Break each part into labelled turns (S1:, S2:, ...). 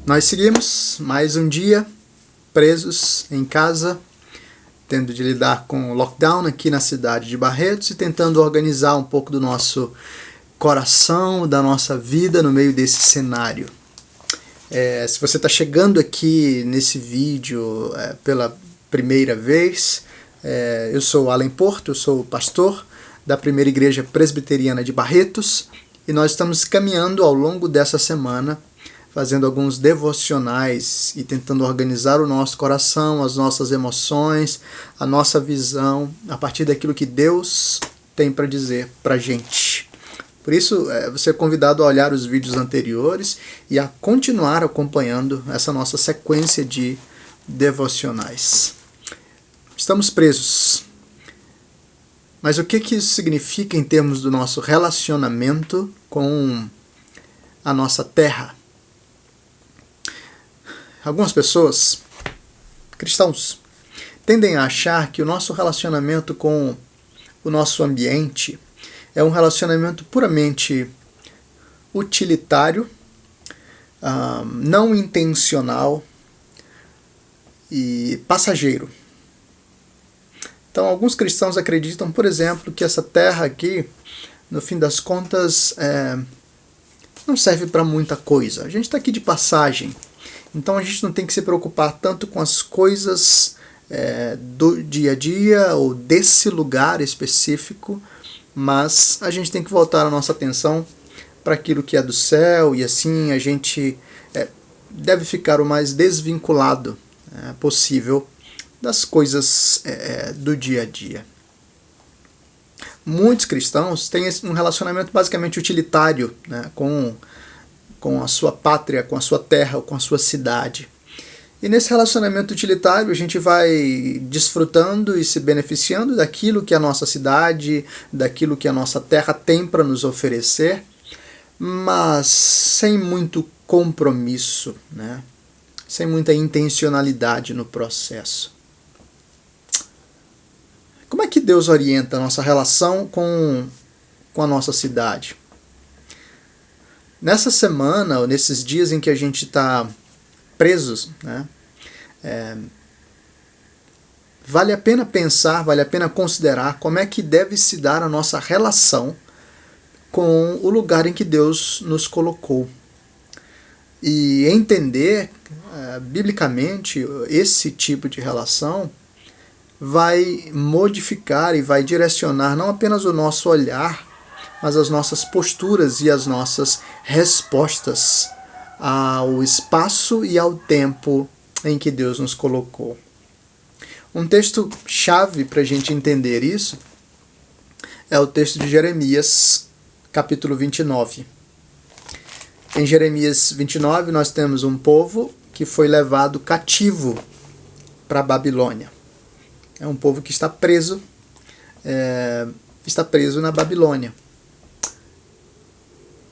S1: Nós seguimos mais um dia presos em casa, tendo de lidar com o lockdown aqui na cidade de Barretos e tentando organizar um pouco do nosso coração, da nossa vida no meio desse cenário. Se você está chegando aqui nesse vídeo pela primeira vez, eu sou Alan Porto, eu sou o pastor da Primeira Igreja Presbiteriana de Barretos e nós estamos caminhando ao longo dessa semana fazendo alguns devocionais e tentando organizar o nosso coração, as nossas emoções, a nossa visão, a partir daquilo que Deus tem para dizer para a gente. Por isso, você é convidado a olhar os vídeos anteriores e a continuar acompanhando essa nossa sequência de devocionais. Estamos presos. Mas o que isso significa em termos do nosso relacionamento com a nossa terra? Algumas pessoas, cristãos, tendem a achar que o nosso relacionamento com o nosso ambiente é um relacionamento puramente utilitário, não intencional e passageiro. Então, alguns cristãos acreditam, por exemplo, que essa terra aqui, no fim das contas, não serve para muita coisa. A gente está aqui de passagem. Então a gente não tem que se preocupar tanto com as coisas do dia a dia ou desse lugar específico, mas a gente tem que voltar a nossa atenção para aquilo que é do céu e assim a gente deve ficar o mais desvinculado possível das coisas do dia a dia. Muitos cristãos têm um relacionamento basicamente utilitário, né, com a sua pátria, com a sua terra, com a sua cidade. E nesse relacionamento utilitário a gente vai desfrutando e se beneficiando daquilo que a nossa cidade, daquilo que a nossa terra tem para nos oferecer, mas sem muito compromisso, né? Sem muita intencionalidade no processo. Como é que Deus orienta a nossa relação com a nossa cidade? Nessa semana, ou nesses dias em que a gente está presos, né, vale a pena pensar, vale a pena considerar como é que deve se dar a nossa relação com o lugar em que Deus nos colocou. E entender, biblicamente, esse tipo de relação vai modificar e vai direcionar não apenas o nosso olhar, mas as nossas posturas e as nossas respostas ao espaço e ao tempo em que Deus nos colocou. Um texto chave para a gente entender isso é o texto de Jeremias, capítulo 29. Em Jeremias 29 nós temos um povo que foi levado cativo para a Babilônia. É um povo que está preso na Babilônia.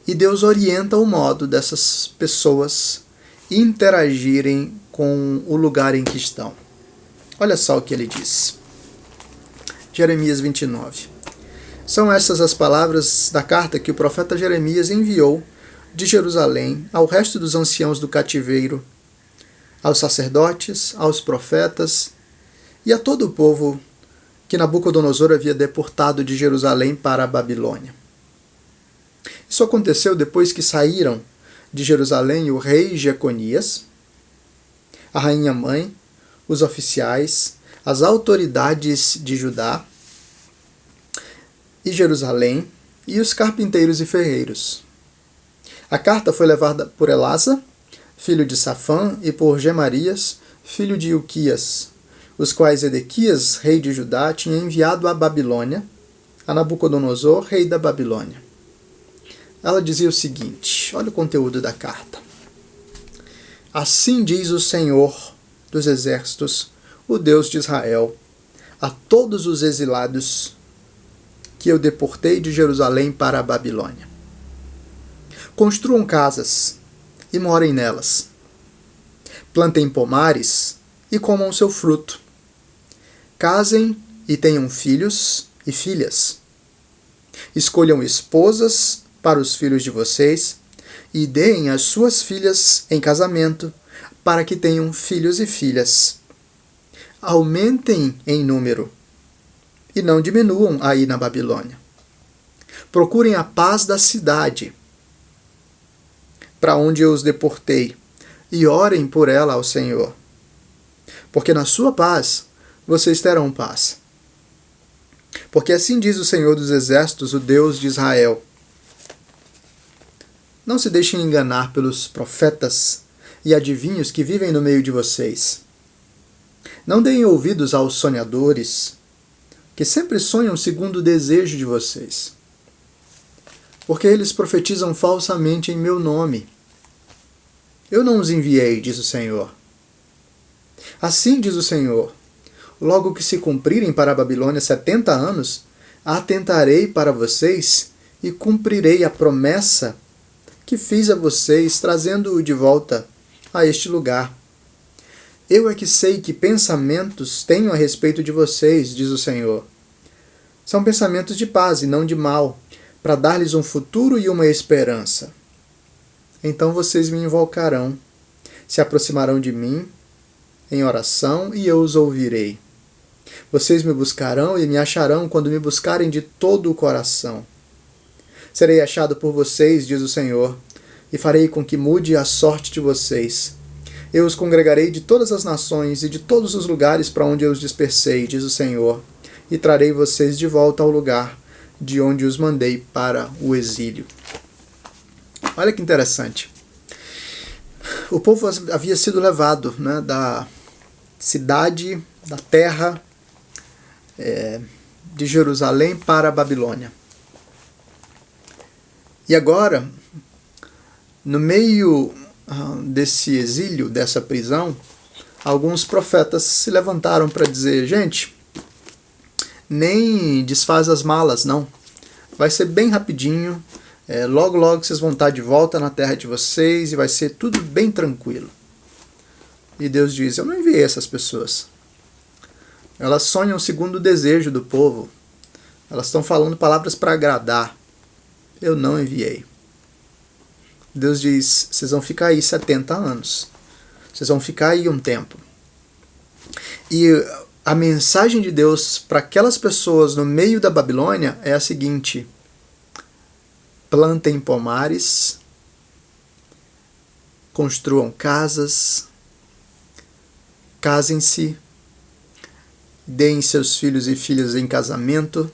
S1: E Deus orienta o modo dessas pessoas interagirem com o lugar em que estão. Olha só o que ele diz. Jeremias 29. São essas as palavras da carta que o profeta Jeremias enviou de Jerusalém ao resto dos anciãos do cativeiro, aos sacerdotes, aos profetas e a todo o povo que Nabucodonosor havia deportado de Jerusalém para a Babilônia. Isso aconteceu depois que saíram de Jerusalém o rei Jeconias, a rainha-mãe, os oficiais, as autoridades de Judá e Jerusalém e os carpinteiros e ferreiros. A carta foi levada por Elasa, filho de Safã, e por Gemarias, filho de Ilquias, os quais Edequias, rei de Judá, tinha enviado à Babilônia, a Nabucodonosor, rei da Babilônia. Ela dizia o seguinte, olha o conteúdo da carta. Assim diz o Senhor dos exércitos, o Deus de Israel, a todos os exilados que eu deportei de Jerusalém para a Babilônia. Construam casas e morem nelas. Plantem pomares e comam seu fruto. Casem e tenham filhos e filhas. Escolham esposas para os filhos de vocês e deem as suas filhas em casamento, para que tenham filhos e filhas. Aumentem em número, e não diminuam aí na Babilônia. Procurem a paz da cidade, para onde eu os deportei, e orem por ela ao Senhor. Porque na sua paz, vocês terão paz. Porque assim diz o Senhor dos Exércitos, o Deus de Israel: não se deixem enganar pelos profetas e adivinhos que vivem no meio de vocês. Não deem ouvidos aos sonhadores, que sempre sonham segundo o desejo de vocês. Porque eles profetizam falsamente em meu nome. Eu não os enviei, diz o Senhor. Assim diz o Senhor: logo que se cumprirem para a Babilônia 70 anos, atentarei para vocês e cumprirei a promessa que fiz a vocês, trazendo-o de volta a este lugar. Eu é que sei que pensamentos tenho a respeito de vocês, diz o Senhor. São pensamentos de paz e não de mal, para dar-lhes um futuro e uma esperança. Então vocês me invocarão, se aproximarão de mim em oração e eu os ouvirei. Vocês me buscarão e me acharão quando me buscarem de todo o coração. Serei achado por vocês, diz o Senhor, e farei com que mude a sorte de vocês. Eu os congregarei de todas as nações e de todos os lugares para onde eu os dispersei, diz o Senhor, e trarei vocês de volta ao lugar de onde os mandei para o exílio. Olha que interessante. O povo havia sido levado, né, da cidade, da terra de Jerusalém para a Babilônia. E agora, no meio desse exílio, dessa prisão, alguns profetas se levantaram para dizer: gente, nem desfaz as malas, não. Vai ser bem rapidinho, logo logo vocês vão estar de volta na terra de vocês e vai ser tudo bem tranquilo. E Deus diz: eu não enviei essas pessoas. Elas sonham segundo o desejo do povo. Elas estão falando palavras para agradar. Eu não enviei. Deus diz: vocês vão ficar aí 70 anos. Vocês vão ficar aí um tempo. E a mensagem de Deus para aquelas pessoas no meio da Babilônia é a seguinte: plantem pomares, construam casas, casem-se, deem seus filhos e filhas em casamento,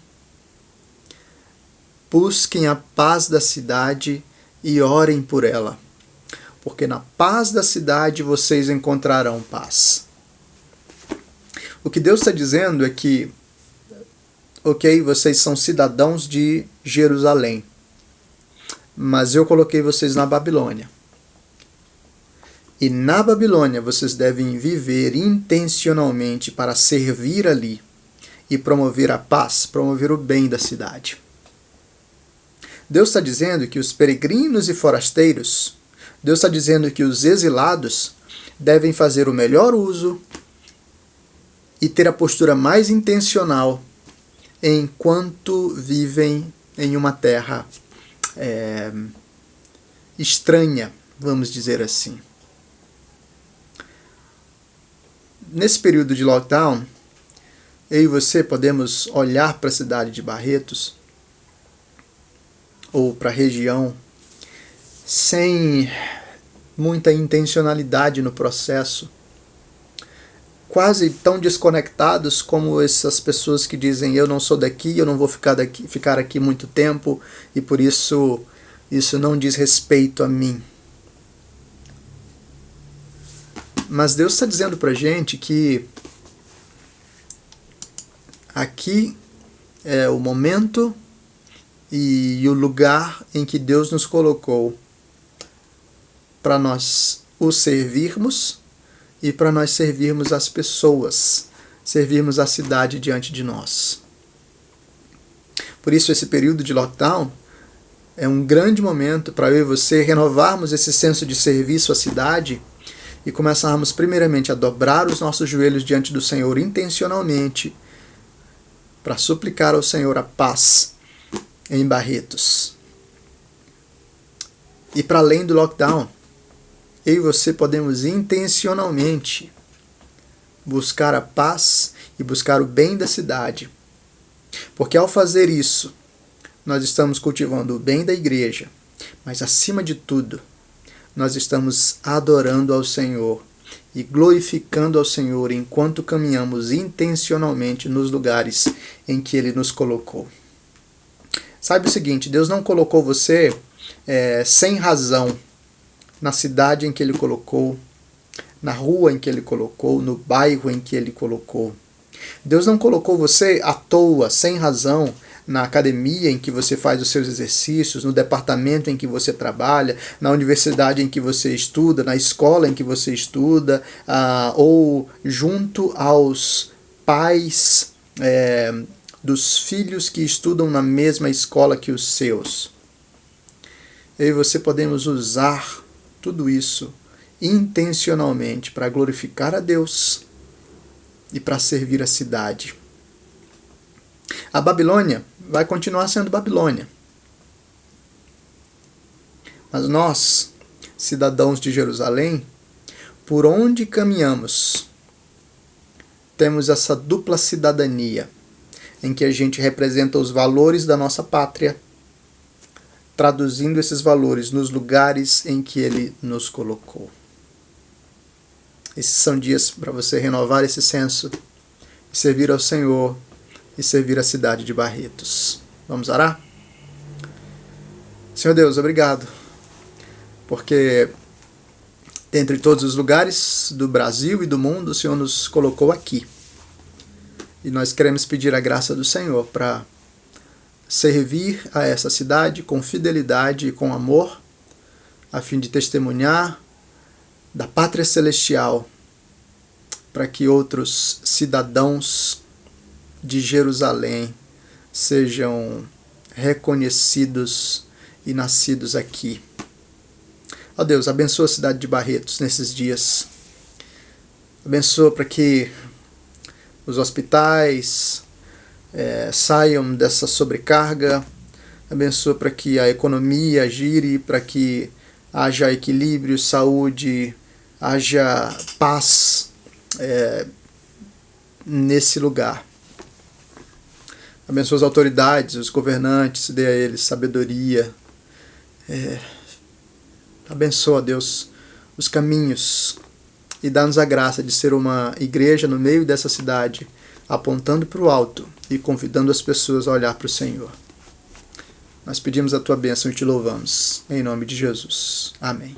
S1: busquem a paz da cidade e orem por ela, porque na paz da cidade vocês encontrarão paz. O que Deus está dizendo é que, ok, vocês são cidadãos de Jerusalém, mas eu coloquei vocês na Babilônia. E na Babilônia vocês devem viver intencionalmente para servir ali e promover a paz, promover o bem da cidade. Deus está dizendo que os peregrinos e forasteiros, Deus está dizendo que os exilados devem fazer o melhor uso e ter a postura mais intencional enquanto vivem em uma terra estranha, vamos dizer assim. Nesse período de lockdown, eu e você podemos olhar para a cidade de Barretos ou para a região sem muita intencionalidade no processo, quase tão desconectados como essas pessoas que dizem: eu não sou daqui, eu não vou ficar aqui muito tempo e por isso não diz respeito a mim. Mas Deus está dizendo para a gente que aqui é o momento e o lugar em que Deus nos colocou para nós o servirmos e para nós servirmos as pessoas, servirmos a cidade diante de nós. Por isso esse período de lockdown é um grande momento para eu e você renovarmos esse senso de serviço à cidade e começarmos primeiramente a dobrar os nossos joelhos diante do Senhor intencionalmente para suplicar ao Senhor a paz em Barretos. E para além do lockdown, eu e você podemos intencionalmente buscar a paz e buscar o bem da cidade. Porque ao fazer isso, nós estamos cultivando o bem da igreja, mas acima de tudo, nós estamos adorando ao Senhor e glorificando ao Senhor enquanto caminhamos intencionalmente nos lugares em que Ele nos colocou. Saiba o seguinte, Deus não colocou você sem razão na cidade em que Ele colocou, na rua em que Ele colocou, no bairro em que Ele colocou. Deus não colocou você à toa, sem razão, na academia em que você faz os seus exercícios, no departamento em que você trabalha, na universidade em que você estuda, na escola em que você estuda, ou junto aos pais dos filhos que estudam na mesma escola que os seus. Eu e você podemos usar tudo isso intencionalmente para glorificar a Deus e para servir a cidade. A Babilônia vai continuar sendo Babilônia. Mas nós, cidadãos de Jerusalém, por onde caminhamos, temos essa dupla cidadania, em que a gente representa os valores da nossa pátria, traduzindo esses valores nos lugares em que Ele nos colocou. Esses são dias para você renovar esse senso, servir ao Senhor e servir a cidade de Barretos. Vamos orar? Senhor Deus, obrigado, porque dentre todos os lugares do Brasil e do mundo, o Senhor nos colocou aqui. E nós queremos pedir a graça do Senhor para servir a essa cidade com fidelidade e com amor, a fim de testemunhar da pátria celestial, para que outros cidadãos de Jerusalém sejam reconhecidos e nascidos aqui. Ó Deus, abençoa a cidade de Barretos nesses dias. Abençoa para que os hospitais saiam dessa sobrecarga. Abençoa para que a economia gire, para que haja equilíbrio, saúde, haja paz nesse lugar. Abençoa as autoridades, os governantes, dê a eles sabedoria. Abençoa, Deus, os caminhos e dá-nos a graça de ser uma igreja no meio dessa cidade, apontando para o alto e convidando as pessoas a olhar para o Senhor. Nós pedimos a tua bênção e te louvamos. Em nome de Jesus. Amém.